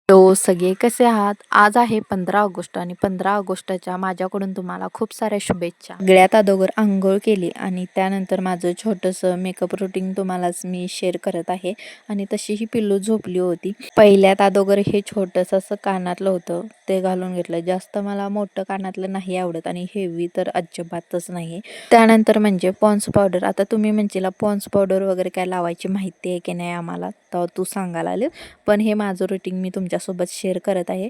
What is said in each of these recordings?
Hello सगळे कसे आहात? आज आहे 15 ऑगस्ट आणि 15 ऑगस्टच्या माझ्याकडून तुम्हाला खूप साऱ्या शुभेच्छा. सगळ्यात अगोदर अंघोळ केली आणि त्यानंतर माझं छोटंसं मेकअप रुटीन तुम्हालाच मी शेअर करत आहे आणि तशी ही पिल्लू झोपली होती. पहिल्यात अगोदर हे छोटंसं असं कानातलं होतं ते घालून घेतलं. जास्त मला मोठं कानातलं नाही आवडत आणि हेवी तर अजिबातच नाही. त्यानंतर म्हणजे पॉन्स पावडर. आता तुम्ही म्हणशीला पॉन्स पावडर वगैरे काय लावायची माहिती आहे की नाही आम्हाला, तर तू सांगायला आले. पण हे माझं रुटीन मी तुमच्यासोबत शेअर करत आहे.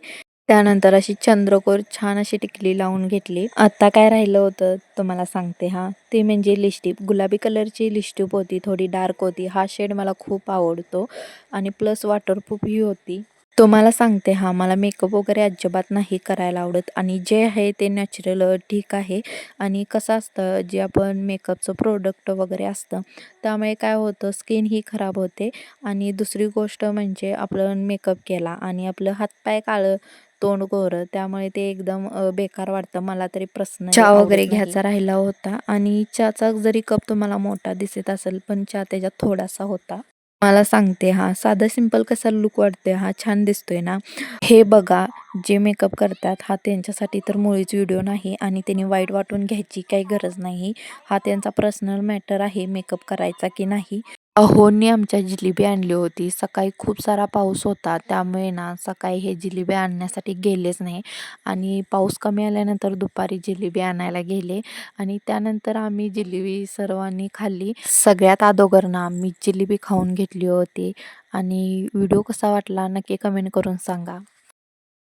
त्यानंतर अशी चंद्रकोर छान अशी टिकली लावून घेतली. आता काय राहिलं होतं तुम्हाला सांगते हां, ते म्हणजे लिपस्टिक. गुलाबी कलरची लिपस्टिक होती, थोडी डार्क होती. हा शेड मला खूप आवडतो आणि प्लस वॉटरप्रूफही होती. तुम्हाला सांगते हां, मला मेकअप वगैरे अजिबात नाही करायला आवडत आणि जे आहे ते नॅचरल ठीक आहे. आणि कसं असतं, जे आपण मेकअपचं प्रोडक्ट वगैरे असतं त्यामुळे काय होतं, स्किन ही खराब होते. आणि दुसरी गोष्ट म्हणजे आपण मेकअप केला आणि आपलं हातपाय काळं, तोंड गोरं, त्यामुळे ते एकदम बेकार वाटतं. मला तरी पर्सनली चहा वगैरे घ्यायचा राहिला होता आणि चहाचा जरी कप तुम्हाला मोठा दिसत असेल पण चहा त्याच्यात थोडासा होता. मला सांगते हां, साधं सिंपल कसा लुक वाटतोय हा, छान दिसतोय ना. हे बघा, जे मेकअप करतात हा त्यांच्यासाठी तर मुळीच व्हिडिओ नाही आणि त्यांनी वाईट वाटून घ्यायची काही गरज नाही. हा त्यांचा पर्सनल मॅटर आहे मेकअप करायचा की नाही. अहोंनी आमच्या जिलेबी आणली होती. सकाळी खूप सारा पाऊस होता त्यामुळे ना सकाळी हे जिलेबी आणण्यासाठी गेलेच नाही आणि पाऊस कमी आल्यानंतर दुपारी जिलेबी आणायला गेले आणि त्यानंतर आम्ही जिलेबी सर्वांनी खाल्ली. सगळ्यात अगोदर ना मी जिलेबी खाऊन घेतली होती आणि व्हिडिओ कसा वाटला नक्की कमेंट करून सांगा.